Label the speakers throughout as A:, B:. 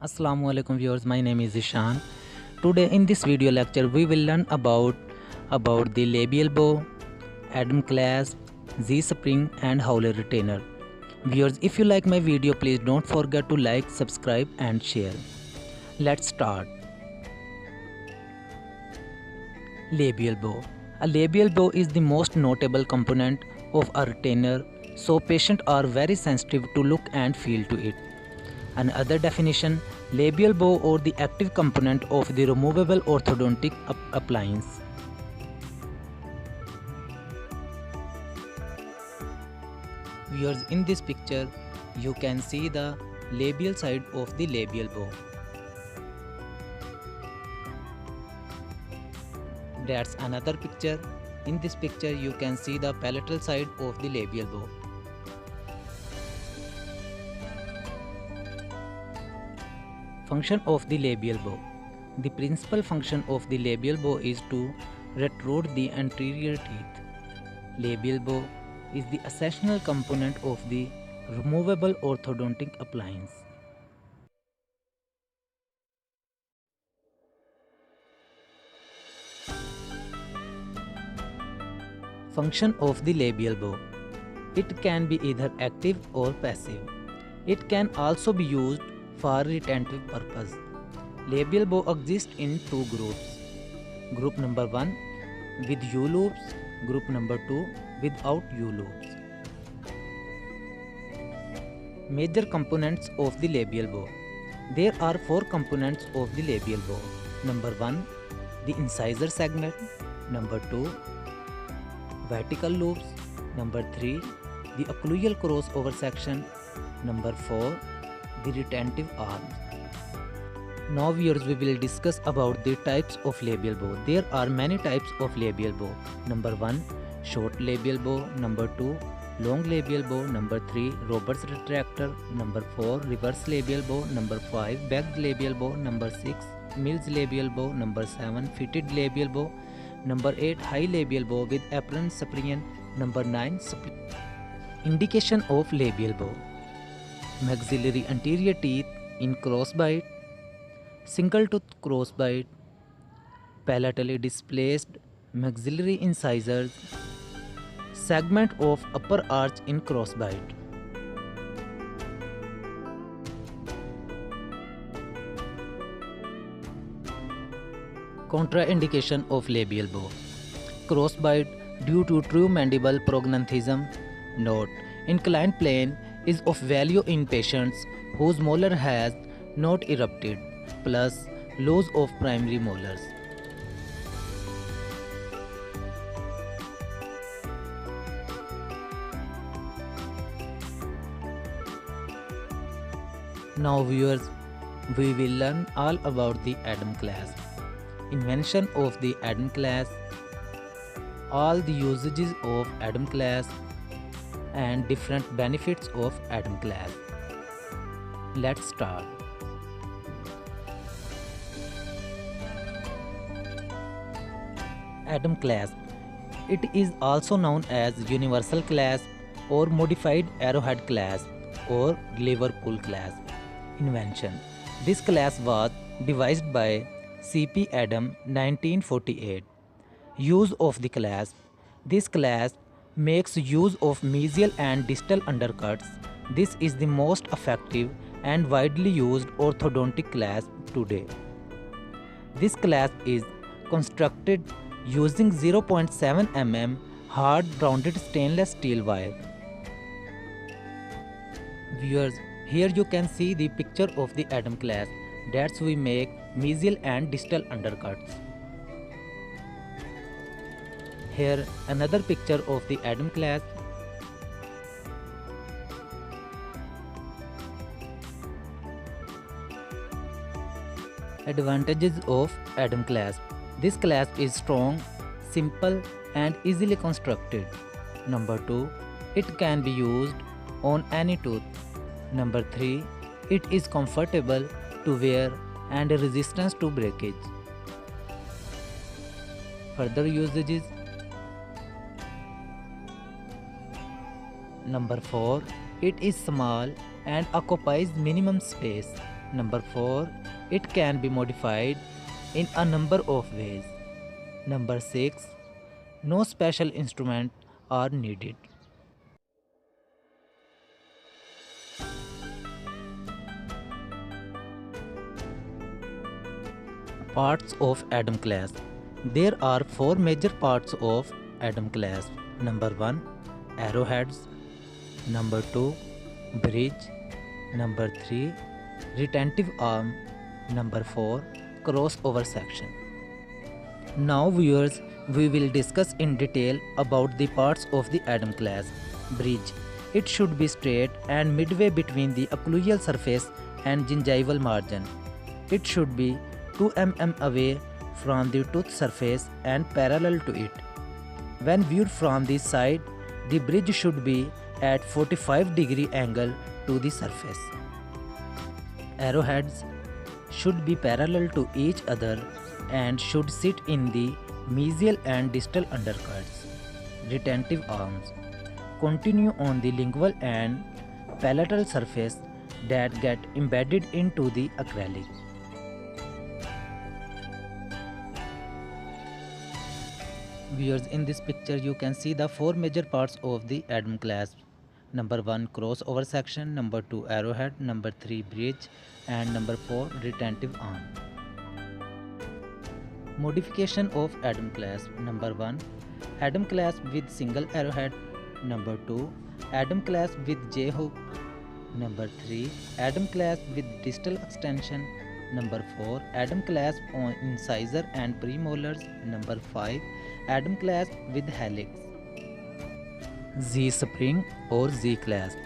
A: Assalamu alaikum viewers, my name is Ishan. Today in this video lecture we will learn about the labial bow, Adam clasp, Z spring and Howler retainer. Viewers, if you like my video, please don't forget to like, subscribe and share. Let's start. Labial bow. A labial bow is the most notable component of a retainer, so patients are very sensitive to look and feel to it. Another definition, labial bow or the active component of the removable orthodontic appliance. Viewers, in this picture, you can see the labial side of the labial bow. That's another picture. In this picture, you can see the palatal side of the labial bow. Function of the labial bow. The principal function of the labial bow is to retrode the anterior teeth. Labial bow is the essential component of the removable orthodontic appliance. Function of the labial bow. It can be either active or passive. It can also be used for retentive purpose. Labial bow exists in two groups. Group number 1 with U-loops, group number 2 without U-loops. Major components of the labial bow. There are 4 components of the labial bow. Number 1, the incisor segment. Number 2, vertical loops. Number 3, the occlusal crossover section. Number 4, the retentive arms. Now viewers, we will discuss about the types of labial bow. There are many types of labial bow. Number 1, short labial bow. Number 2, long labial bow. Number 3, Roberts retractor. Number 4, reverse labial bow. Number 5, backed labial bow. Number 6, Mills labial bow. Number 7, fitted labial bow. Number 8, high labial bow with apparent spring. Number 9, indication of labial bow. Maxillary anterior teeth in crossbite, single tooth crossbite, palatally displaced maxillary incisors, segment of upper arch in crossbite. Contraindication of labial bow. Crossbite due to true mandible prognathism. Note: inclined plane is of value in patients whose molar has not erupted, plus loss of primary molars. Now viewers, we will learn all about the Adam clasp. Invention of the Adam clasp, all the usages of Adam clasp, and different benefits of Adam clasp. Let's start. Adam clasp. It is also known as universal clasp or modified arrowhead clasp or Liverpool clasp. Invention. This clasp was devised by C.P. Adam 1948. Use of the clasp. This clasp makes use of mesial and distal undercuts. This is the most effective and widely used orthodontic clasp today. This clasp is constructed using 0.7 mm hard rounded stainless steel wire. Viewers, here you can see the picture of the Adam clasp. That's we make mesial and distal undercuts. Here another picture of the Adam clasp. Advantages of Adam clasp. This clasp is strong, simple and easily constructed. Number 2, it can be used on any tooth. Number 3, it is comfortable to wear and resistant to breakage. Further usages. Number 4, it is small and occupies minimum space. Number 4. It can be modified in a number of ways. Number 6. No special instrument are needed. Parts of atom class. There are 4 major parts of atom class. Number 1. Arrowheads. Number 2. Bridge. Number 3. Retentive arm. Number 4. Crossover section. Now viewers, we will discuss in detail about the parts of the atom class. Bridge. It should be straight and midway between the occlusal surface and gingival margin. It should be 2 mm away from the tooth surface and parallel to it. When viewed from the side, the bridge should be at 45-degree angle to the surface. Arrowheads should be parallel to each other and should sit in the mesial and distal undercuts. Retentive arms continue on the lingual and palatal surface that get embedded into the acrylic. Viewers, in this picture you can see the 4 major parts of the atom class. Number 1. Crossover section. Number 2. Arrowhead. Number 3. Bridge. And number 4. Retentive arm. Modification of atom class. Number 1. Atom class with single arrowhead. Number 2. Atom class with J-hook. Number 3. Atom class with distal extension. Number 4. Atom class on incisor and premolars. Number 5. Atom class with helix. Z-spring or Z-clasp.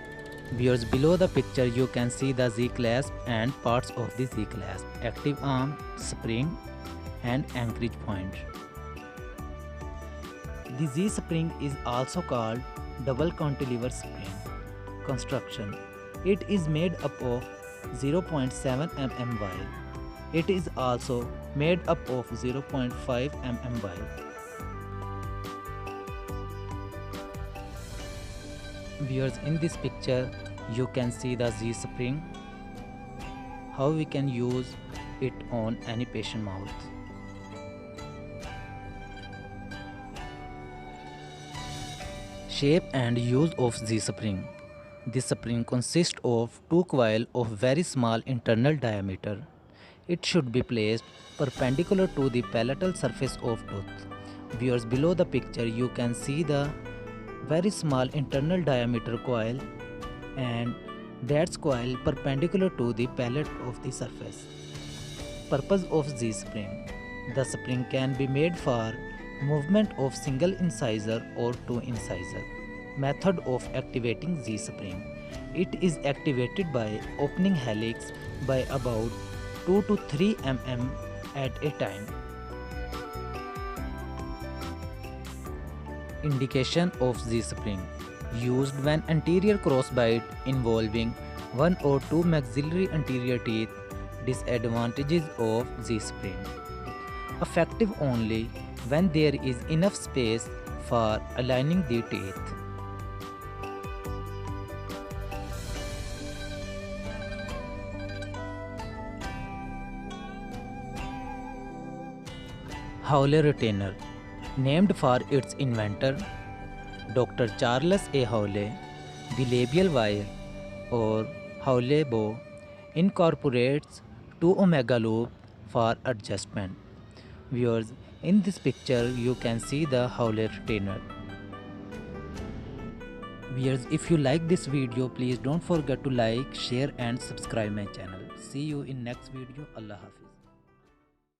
A: Viewers, below the picture you can see the Z-clasp and parts of the Z-clasp: active arm, spring and anchorage point. The Z-spring is also called double cantilever spring. Construction: it is made up of 0.7 mm wire. It is also made up of 0.5 mm wire. Viewers, in this picture you can see the Z-spring, how we can use it on any patient mouth. Shape and use of Z-spring. This spring consists of 2 coils of very small internal diameter. It should be placed perpendicular to the palatal surface of tooth. Viewers, below the picture you can see the very small internal diameter coil and that's coil perpendicular to the palate of the surface. Purpose of Z-spring. The spring can be made for movement of single incisor or 2 incisor. Method of activating Z-spring. It is activated by opening helix by about 2 to 3 mm at a time. Indication of Z-spring. Used when anterior crossbite involving 1 or 2 maxillary anterior teeth. Disadvantages of Z-spring. Effective only when there is enough space for aligning the teeth. Hawley retainer. Named for its inventor, Dr. Charles A. Hawley, the labial wire or Hawley bow incorporates 2 omega loop for adjustment. Viewers, in this picture you can see the Hawley retainer. Viewers, if you like this video, please don't forget to like, share and subscribe my channel. See you in next video. Allah Hafiz.